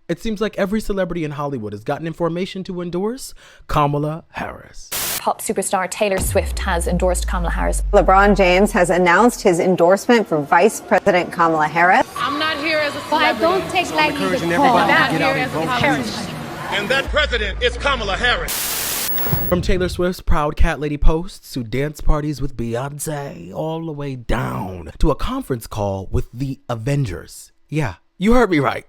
It seems like every celebrity in Hollywood has gotten information to endorse Kamala Harris. Pop superstar Taylor Swift has endorsed Kamala Harris. LeBron James has announced his endorsement for Vice President Kamala Harris. I'm not here as a celebrity. I don't take lightly the call. I'm not here as a politician. And that president is Kamala Harris. From Taylor Swift's proud cat lady posts to dance parties with Beyonce, all the way down to a conference call with the Avengers. Yeah, you heard me right.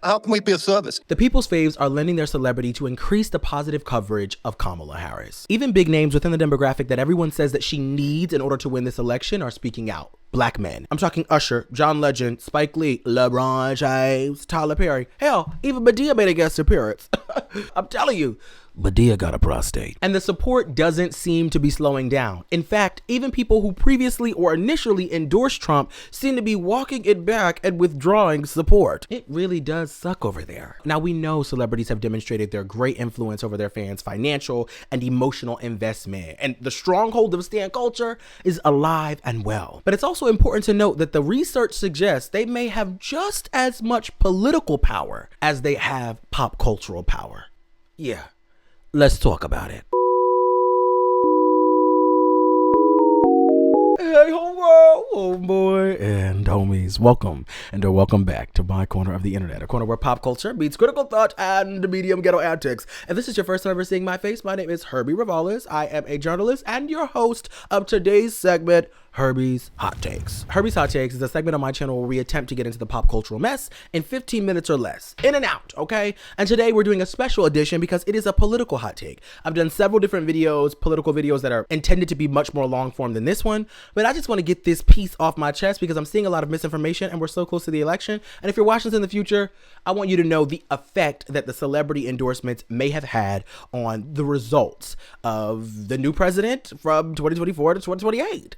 How can we be of service? The people's faves are lending their celebrity to increase the positive coverage of Kamala Harris. Even big names within the demographic that everyone says that she needs in order to win this election are speaking out. Black men. I'm talking Usher, John Legend, Spike Lee, LeBron James, Tyler Perry. Hell, even Madea made a guest appearance. I'm telling you, Madea got a prostate. And the support doesn't seem to be slowing down. In fact, even people who previously or initially endorsed Trump seem to be walking it back and withdrawing support. It really does suck over there. Now, we know celebrities have demonstrated their great influence over their fans' financial and emotional investment, and the stronghold of stan culture is alive and well. But it's also important to note that the research suggests they may have just as much political power as they have pop cultural power. Yeah. Let's talk about it. Hey, homeboy, and homies, welcome back to my corner of the internet, a corner where pop culture meets critical thought and medium ghetto antics. If this is your first time ever seeing my face, my name is Herbie Rivales. I am a journalist and your host of today's segment, Herbie's Hot Takes. Herbie's Hot Takes is a segment on my channel where we attempt to get into the pop cultural mess in 15 minutes or less, in and out, okay? And today we're doing a special edition because it is a political hot take. I've done several different videos, political videos that are intended to be much more long form than this one, but I just want to get this piece off my chest because I'm seeing a lot of misinformation and we're so close to the election. And if you're watching this in the future, I want you to know the effect that the celebrity endorsements may have had on the results of the new president from 2024 to 2028.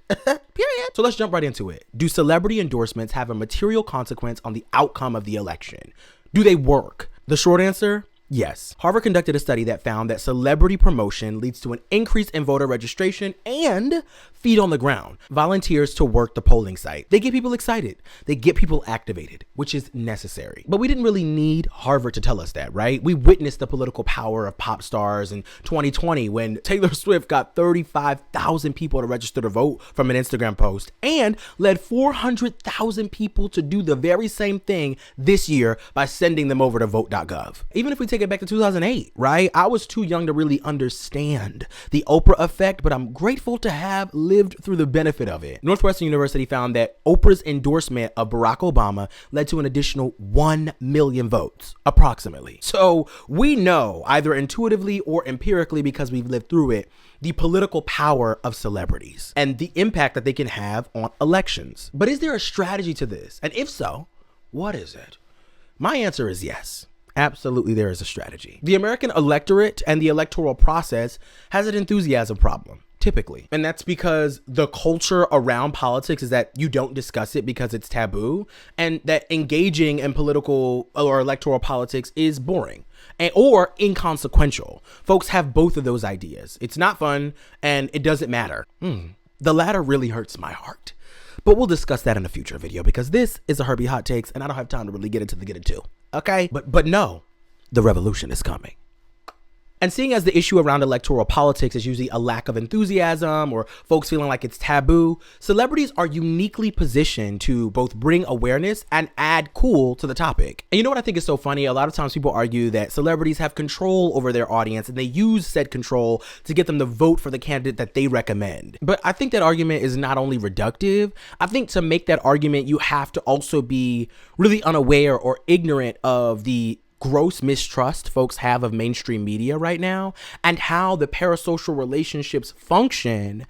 Period. So let's jump right into it. Do celebrity endorsements have a material consequence on the outcome of the election? Do they work? The short answer, yes. Harvard conducted a study that found that celebrity promotion leads to an increase in voter registration and feet on the ground, volunteers to work the polling site. They get people excited. They get people activated, which is necessary. But we didn't really need Harvard to tell us that, right? We witnessed the political power of pop stars in 2020 when Taylor Swift got 35,000 people to register to vote from an Instagram post and led 400,000 people to do the very same thing this year by sending them over to vote.gov. Even if we take it back to 2008, right? I was too young to really understand the Oprah effect, but I'm grateful to have lived through the benefit of it. Northwestern University found that Oprah's endorsement of Barack Obama led to an additional 1 million votes, approximately. So we know, either intuitively or empirically because we've lived through it, the political power of celebrities and the impact that they can have on elections. But is there a strategy to this? And if so, what is it? My answer is yes. Absolutely, there is a strategy. The American electorate and the electoral process has an enthusiasm problem, typically. And that's because the culture around politics is that you don't discuss it because it's taboo, and that engaging in political or electoral politics is boring or inconsequential. Folks have both of those ideas. It's not fun and it doesn't matter. The latter really hurts my heart. But we'll discuss that in a future video because this is a Herbie Hot Takes and I don't have time to really get into the get into. Okay? But no, the revolution is coming. And seeing as the issue around electoral politics is usually a lack of enthusiasm or folks feeling like it's taboo, celebrities are uniquely positioned to both bring awareness and add cool to the topic. And you know what I think is so funny? A lot of times people argue that celebrities have control over their audience and they use said control to get them to vote for the candidate that they recommend. But I think that argument is not only reductive, I think to make that argument, you have to also be really unaware or ignorant of the gross mistrust folks have of mainstream media right now and how the parasocial relationships function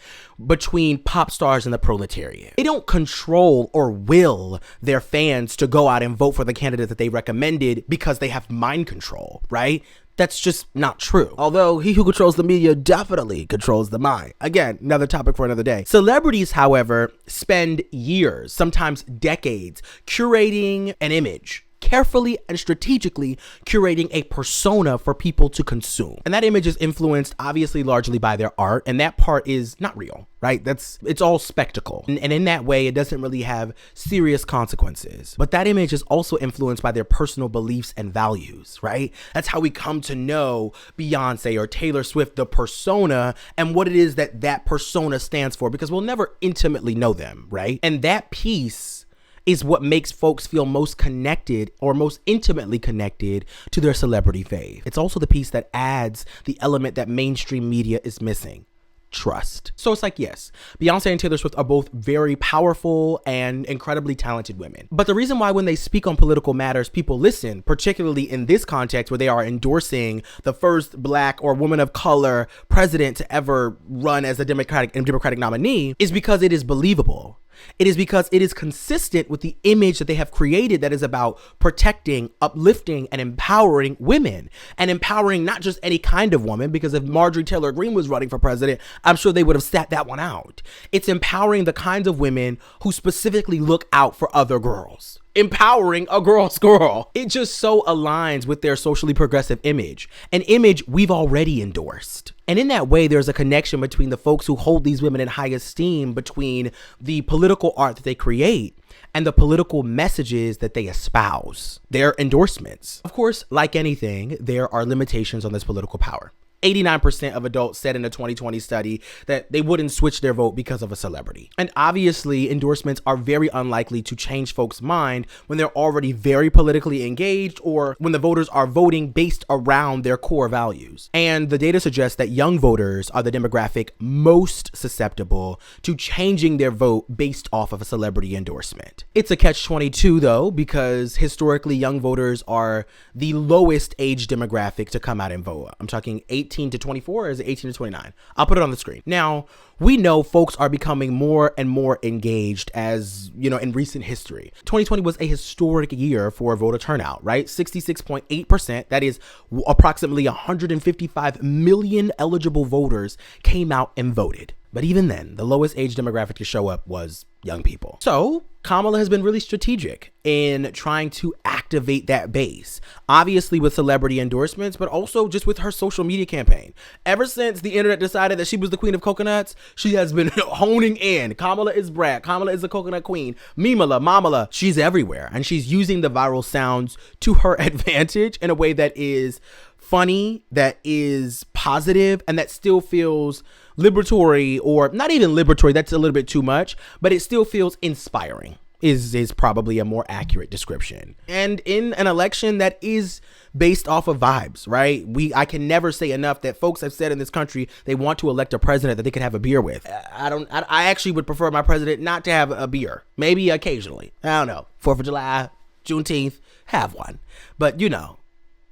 between pop stars and the proletariat. They don't control or will their fans to go out and vote for the candidate that they recommended because they have mind control, right? That's just not true. Although he who controls the media definitely controls the mind. Again, another topic for another day. Celebrities, however, spend years, sometimes decades, curating an image carefully and strategically curating a persona for people to consume. And that image is influenced obviously largely by their art, and that part is not real, right? It's all spectacle. And in that way, it doesn't really have serious consequences. But that image is also influenced by their personal beliefs and values, right? That's how we come to know Beyonce or Taylor Swift, the persona, and what it is that that persona stands for, because we'll never intimately know them, right? And that piece is what makes folks feel most connected or most intimately connected to their celebrity fave. It's also the piece that adds the element that mainstream media is missing: trust. So it's like, yes, Beyonce and Taylor Swift are both very powerful and incredibly talented women. But the reason why when they speak on political matters, people listen, particularly in this context where they are endorsing the first Black or woman of color president to ever run as a Democratic nominee, is because it is believable. It is because it is consistent with the image that they have created that is about protecting, uplifting, and empowering women. And empowering not just any kind of woman, because if Marjorie Taylor Greene was running for president, I'm sure they would have sat that one out. It's empowering the kinds of women who specifically look out for other girls. Empowering a girl's girl. It just so aligns with their socially progressive image, an image we've already endorsed. And in that way, there's a connection between the folks who hold these women in high esteem, between the political art that they create and the political messages that they espouse, their endorsements. Of course, like anything, there are limitations on this political power. 89% of adults said in a 2020 study that they wouldn't switch their vote because of a celebrity. And obviously, endorsements are very unlikely to change folks' mind when they're already very politically engaged or when the voters are voting based around their core values. And the data suggests that young voters are the demographic most susceptible to changing their vote based off of a celebrity endorsement. It's a catch-22 though, because historically young voters are the lowest age demographic to come out and vote. I'm talking 18 to 24, or is it 18 to 29? I'll put it on the screen. Now, we know folks are becoming more and more engaged as, you know, in recent history. 2020 was a historic year for voter turnout, right? 66.8%, that is approximately 155 million eligible voters came out and voted. But even then, the lowest age demographic to show up was young people. So Kamala has been really strategic in trying to activate that base, obviously with celebrity endorsements, but also just with her social media campaign. Ever since the internet decided that she was the queen of coconuts, she has been honing in. Kamala is Brad. Kamala is the coconut queen. Mimala, Mamala, she's everywhere. And she's using the viral sounds to her advantage in a way that is funny, that is positive, and that still feels liberatory, or not even liberatory, that's a little bit too much, but it still feels inspiring is probably a more accurate description. And in an election that is based off of vibes, right? I can never say enough that folks have said in this country they want to elect a president that they could have a beer with. I actually would prefer my president not to have a beer. Maybe occasionally. I don't know. 4th of July, Juneteenth, have one. But you know,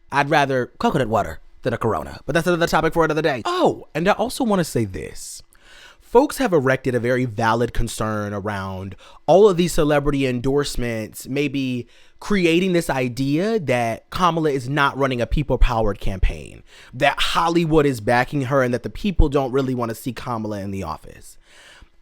I'd rather coconut water than a Corona. But that's another topic for another day. Oh, and I also want to say this. Folks have erected a very valid concern around all of these celebrity endorsements, maybe creating this idea that Kamala is not running a people-powered campaign, that Hollywood is backing her, and that the people don't really want to see Kamala in the office.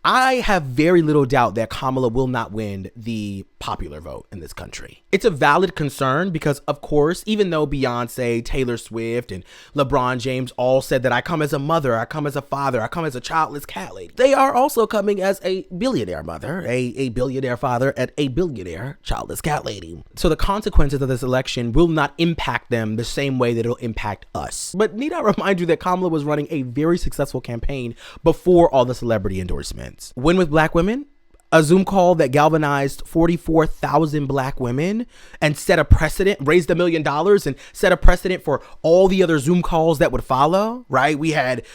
I have very little doubt that Kamala will not win the popular vote in this country. It's a valid concern because, of course, even though Beyonce, Taylor Swift, and LeBron James all said that I come as a mother, I come as a father, I come as a childless cat lady, they are also coming as a billionaire mother, a billionaire father, and a billionaire childless cat lady. So the consequences of this election will not impact them the same way that it'll impact us. But need I remind you that Kamala was running a very successful campaign before all the celebrity endorsements. Win with Black women, a Zoom call that galvanized 44,000 Black women and set a precedent, raised $1 million and set a precedent for all the other Zoom calls that would follow, right? We had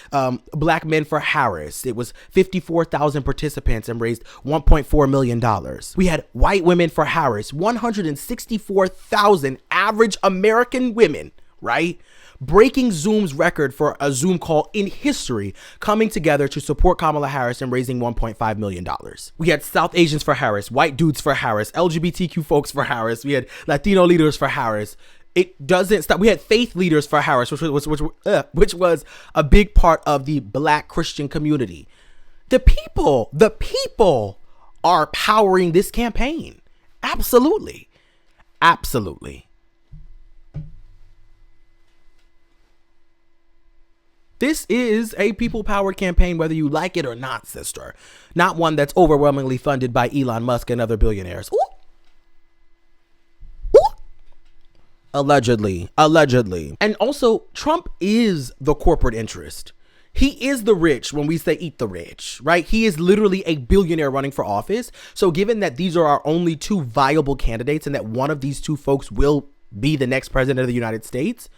Black Men for Harris. It was 54,000 participants and raised $1.4 million. We had White Women for Harris, 164,000 average American women, right? Breaking Zoom's record for a Zoom call in history, coming together to support Kamala Harris and raising $1.5 million. We had South Asians for Harris, white dudes for Harris, LGBTQ folks for Harris. We had Latino leaders for Harris. It doesn't stop. We had faith leaders for Harris, which was a big part of the Black Christian community. The people are powering this campaign. Absolutely. Absolutely. This is a people power campaign, whether you like it or not, sister. Not one that's overwhelmingly funded by Elon Musk and other billionaires. Ooh. Ooh. Allegedly. And also, Trump is the corporate interest. He is the rich when we say eat the rich, right? He is literally a billionaire running for office. So given that these are our only two viable candidates and that one of these two folks will be the next president of the United States,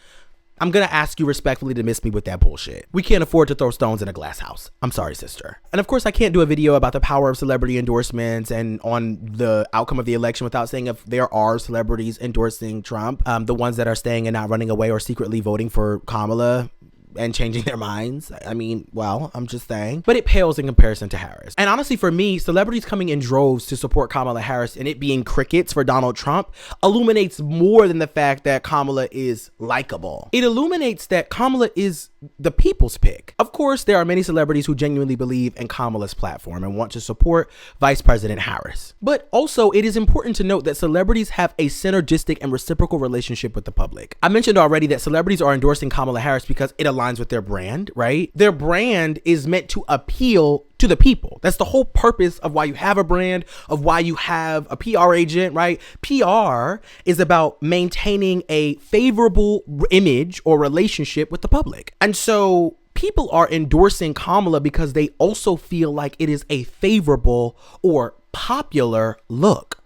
I'm going to ask you respectfully to miss me with that bullshit. We can't afford to throw stones in a glass house. I'm sorry, sister. And of course, I can't do a video about the power of celebrity endorsements and on the outcome of the election without saying if there are celebrities endorsing Trump, the ones that are staying and not running away or secretly voting for Kamala and changing their minds. I mean, well, I'm just saying. But it pales in comparison to Harris. And honestly, for me, celebrities coming in droves to support Kamala Harris and it being crickets for Donald Trump illuminates more than the fact that Kamala is likable. It illuminates that Kamala is the people's pick. Of course, there are many celebrities who genuinely believe in Kamala's platform and want to support Vice President Harris. But also, it is important to note that celebrities have a synergistic and reciprocal relationship with the public. I mentioned already that celebrities are endorsing Kamala Harris because it aligns with their brand, right? Their brand is meant to appeal to the people. That's the whole purpose of why you have a brand, of why you have a PR agent, right? PR is about maintaining a favorable image or relationship with the public. And so people are endorsing Kamala because they also feel like it is a favorable or popular look.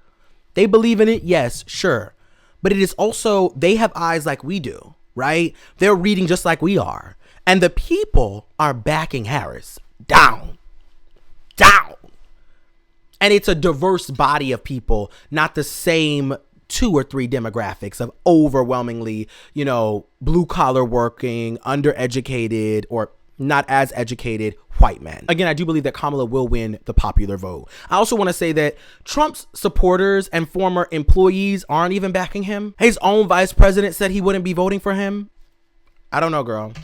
They believe in it, yes, sure. But it is also, they have eyes like we do, right? They're reading just like we are. And the people are backing Harris down. And it's a diverse body of people, not the same 2 or 3 demographics of overwhelmingly, blue collar working, undereducated, or not as educated white men. Again, I do believe that Kamala will win the popular vote. I also want to say that Trump's supporters and former employees aren't even backing him. His own vice president said he wouldn't be voting for him. I don't know, girl.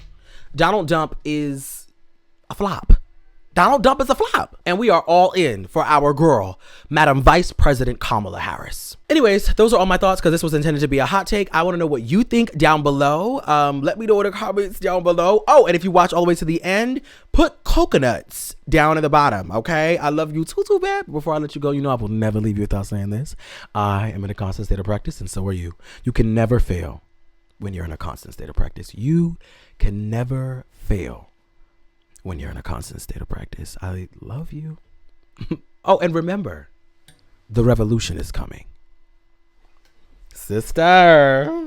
Donald Trump is a flop. Donald Trump is a flop. And we are all in for our girl, Madam Vice President Kamala Harris. Anyways, those are all my thoughts because this was intended to be a hot take. I want to know what you think down below. Let me know in the comments down below. Oh, and if you watch all the way to the end, put coconuts down at the bottom, okay? I love you too bad. Before I let you go, I will never leave you without saying this. I am in a constant state of practice, and so are you. You can never fail when you're in a constant state of practice. You can never fail when you're in a constant state of practice. I love you. Oh, and remember, the revolution is coming. Sister.